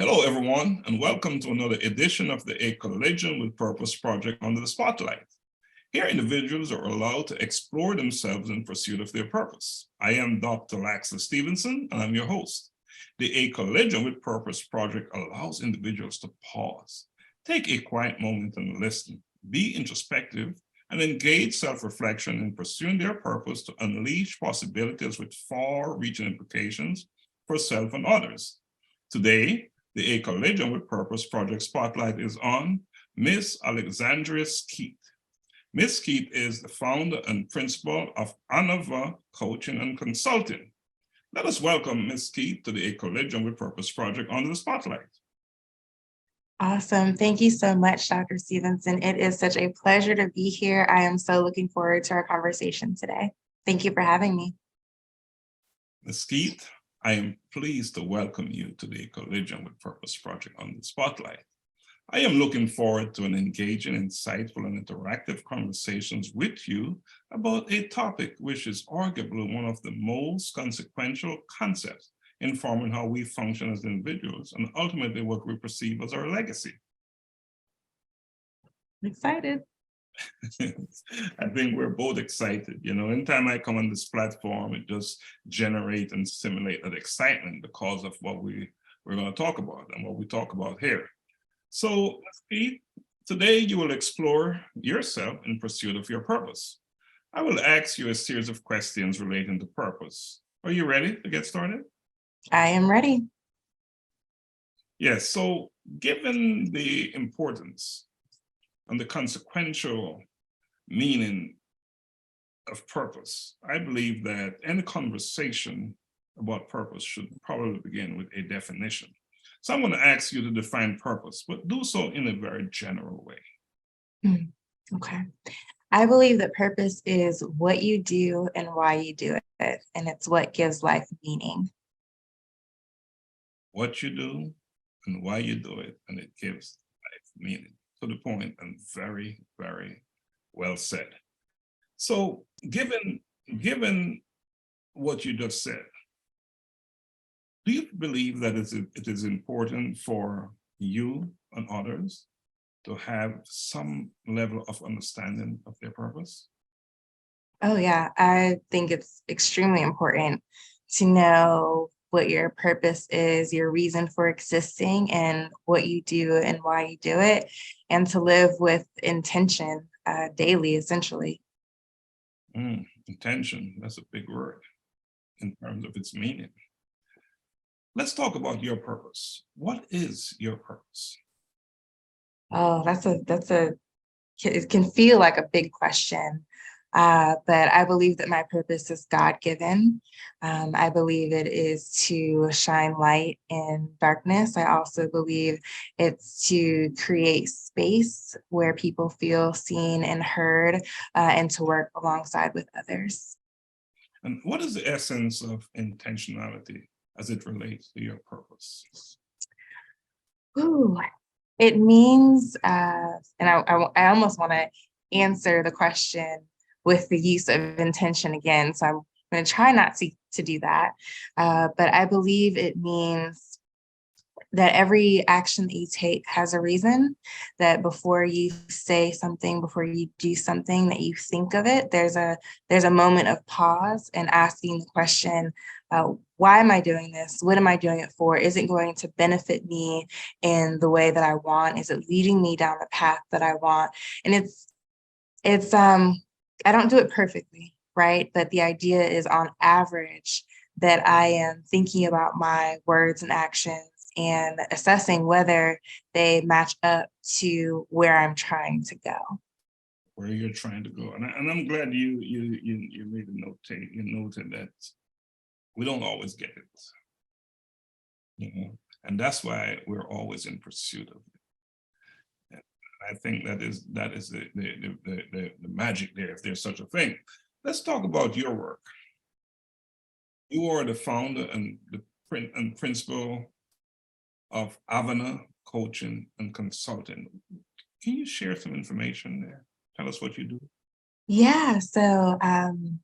Hello, everyone, and welcome to another edition of the A Collision with Purpose project under the spotlight. Here, individuals are allowed to explore themselves in pursuit of their purpose. I am Dr. Laxley Stephenson, and I'm your host. The A Collision with Purpose project allows individuals to pause, take a quiet moment and listen, be introspective, and engage self-reflection in pursuing their purpose to unleash possibilities with far-reaching implications for self and others. Today, the A Collision with Purpose project spotlight is on Miss Alexandria Skeete. Ms. Skeete is the founder and principal of Avanah Coaching and Consulting. Let us welcome Ms. Skeete to the A Collision with Purpose project under the spotlight. Awesome. Thank you so much, Dr. Stephenson. It is such a pleasure to be here. I am so looking forward to our conversation today. Thank you for having me. Ms. Skeete, I am pleased to welcome you to the Collision with Purpose project on the spotlight. I am looking forward to an engaging, insightful, and interactive conversations with you about a topic which is arguably one of the most consequential concepts in forming how we function as individuals and ultimately what we perceive as our legacy. I'm excited. I think we're both excited. You know, anytime I come on this platform, it just generates and stimulates that excitement because of what we're going to talk about and what we talk about here. So, Pete, today you will explore yourself in pursuit of your purpose. I will ask you a series of questions relating to purpose. Are you ready to get started? I am ready. Yes, so given the importance and the consequential meaning of purpose, I believe that any conversation about purpose should probably begin with a definition. So I'm going to ask you to define purpose, but do so in a very general way. Okay. I believe that purpose is what you do and why you do it, and it's what gives life meaning. What you do and why you do it, and it gives life meaning. To the point, and very, very well said. So given what you just said, do you believe that it is important for you and others to have some level of understanding of their purpose? Oh, yeah. I think it's extremely important to know what your purpose is, your reason for existing, and what you do and why you do it, and to live with intention daily, essentially. Intention, that's a big word in terms of its meaning. Let's talk about your purpose. What is your purpose? Oh, it can feel like a big question. But I believe that my purpose is God-given. I believe it is to shine light in darkness. I also believe it's to create space where people feel seen and heard, and to work alongside with others. And what is the essence of intentionality as it relates to your purpose? Ooh, it means, and I almost want to answer the question with the use of intention again. So I'm going to try not to do that. But I believe it means that every action that you take has a reason, that before you say something, before you do something, that you think of it. There's a moment of pause and asking the question, why am I doing this? What am I doing it for? Is it going to benefit me in the way that I want? Is it leading me down the path that I want? And it's I don't do it perfectly, right? But the idea is, on average, that I am thinking about my words and actions and assessing whether they match up to where I'm trying to go. Where you're trying to go. And I'm glad you made a note, you noted that we don't always get it. You know? And that's why we're always in pursuit of it. I think that is the magic there, if there's such a thing. Let's talk about your work. You are the founder and the principal of Avanah Coaching and Consulting. Can you share some information there? Tell us what you do. Yeah, so I'm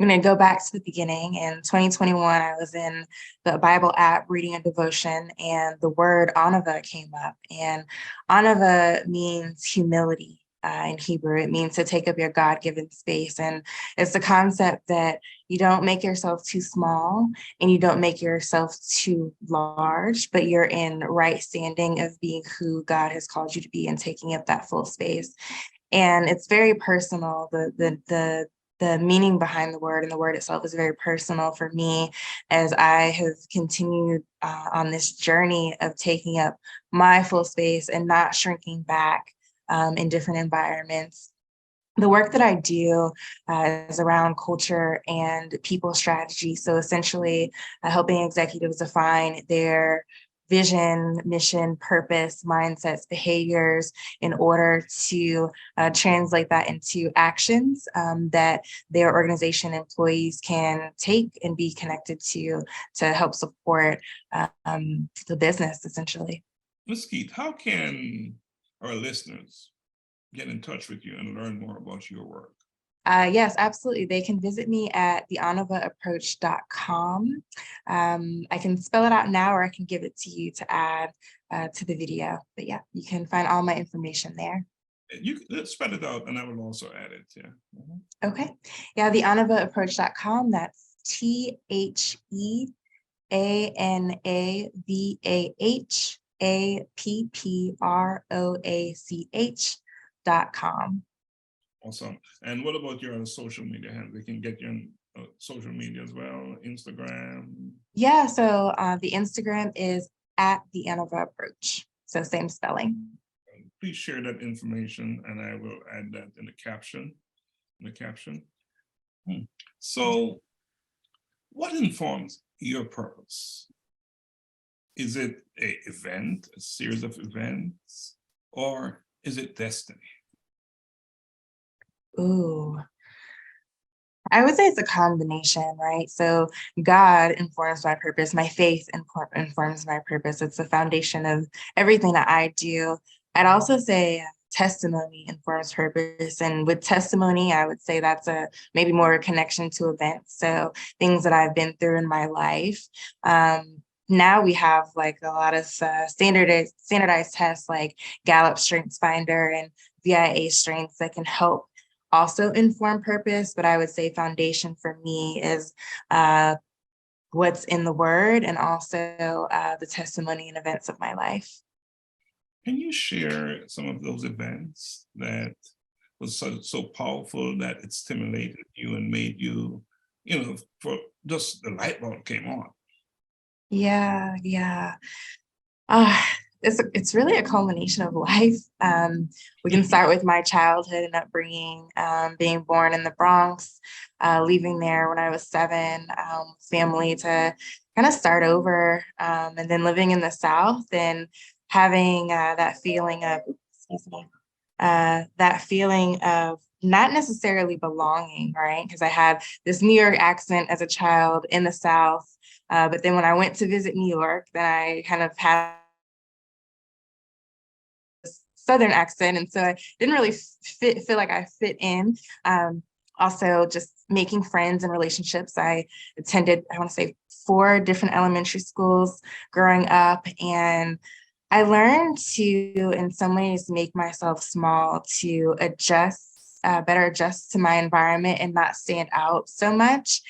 going to go back to the beginning. In 2021, I was in the Bible app reading a devotion, and the word Anava came up. And Anava means humility in Hebrew. It means to take up your God-given space. And it's the concept that you don't make yourself too small and you don't make yourself too large, but you're in right standing of being who God has called you to be and taking up that full space. And it's very personal. The meaning behind the word and the word itself is very personal for me as I have continued on this journey of taking up my full space and not shrinking back in different environments. The work that I do is around culture and people strategy. So essentially helping executives define their vision, mission, purpose, mindsets, behaviors in order to translate that into actions that their organization employees can take and be connected to help support the business essentially. Ms. Skeete, how can our listeners get in touch with you and learn more about your work? Yes, absolutely. They can visit me at theanavaapproach.com. I can spell it out now, or I can give it to you to add to the video. But yeah, you can find all my information there. Let's spell it out, and I will also add it. Yeah. Okay. Yeah, theanavaapproach.com. That's TheAnavaapproach.com. Awesome. And what about your social media handle? They can get you on social media as well, Instagram. Yeah, so the Instagram is at the Anova Approach. So same spelling. Please share that information, and I will add that in the caption. So, what informs your purpose? Is it an event, a series of events, or is it destiny? Ooh, I would say it's a combination, right? So God informs my purpose. My faith informs my purpose. It's the foundation of everything that I do. I'd also say testimony informs purpose. And with testimony, I would say that's a maybe more a connection to events. So things that I've been through in my life. Now we have like a lot of standardized tests like Gallup Strengths Finder and VIA Strengths that can help also inform purpose, but I would say foundation for me is what's in the word and also the testimony and events of my life. Can you share some of those events that was so powerful that it stimulated you and made you, for just the light bulb came on? Yeah, yeah. Uh, it's really a culmination of life. We can start with my childhood and upbringing, being born in the Bronx, leaving there when I was 7, family to kind of start over, and then living in the South and having that feeling of, excuse me, that feeling of not necessarily belonging, right? Because I had this New York accent as a child in the South. But then when I went to visit New York, then I kind of had Southern accent. And so I didn't really feel like I fit in. Also, just making friends and relationships. I attended, I want to say, 4 different elementary schools growing up. And I learned to, in some ways, make myself small to better adjust to my environment and not stand out so much.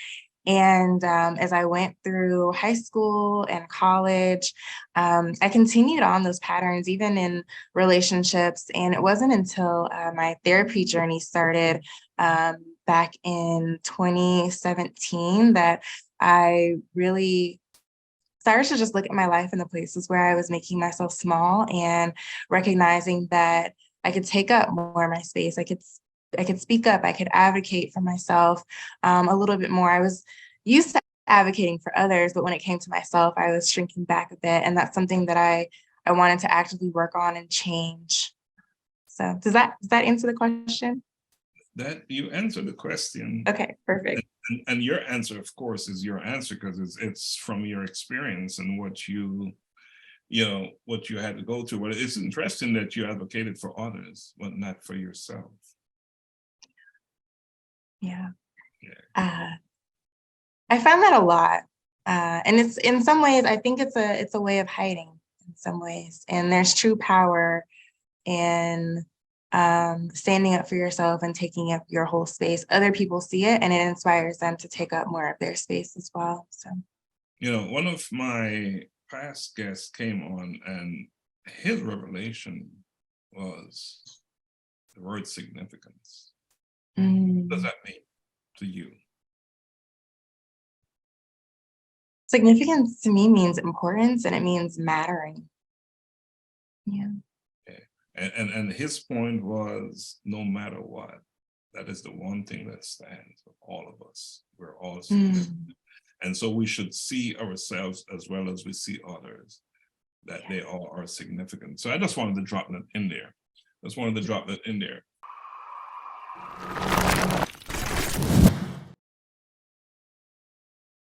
And as I went through high school and college, I continued on those patterns, even in relationships. And it wasn't until my therapy journey started back in 2017 that I really started to just look at my life in the places where I was making myself small and recognizing that I could take up more of my space. I could speak up. I could advocate for myself a little bit more. I was used to advocating for others, but when it came to myself, I was shrinking back a bit, and that's something that I wanted to actively work on and change. So does that answer the question? That you answered the question. Okay, perfect. And your answer, of course, is your answer because it's from your experience and what what you had to go through. But it's interesting that you advocated for others, but not for yourself. Yeah. Yeah. I find that a lot. And it's in some ways, I think it's a way of hiding in some ways. And there's true power in standing up for yourself and taking up your whole space. Other people see it and it inspires them to take up more of their space as well. So, You know, one of my past guests came on and his revelation was the word significance. What does that mean to you? significance to me means importance and it means mattering. Yeah. Okay. And his point was no matter what, that is the one thing that stands for all of us. We're all significant. And so we should see ourselves as well as we see others, that they all are significant. So I just wanted to drop that in there.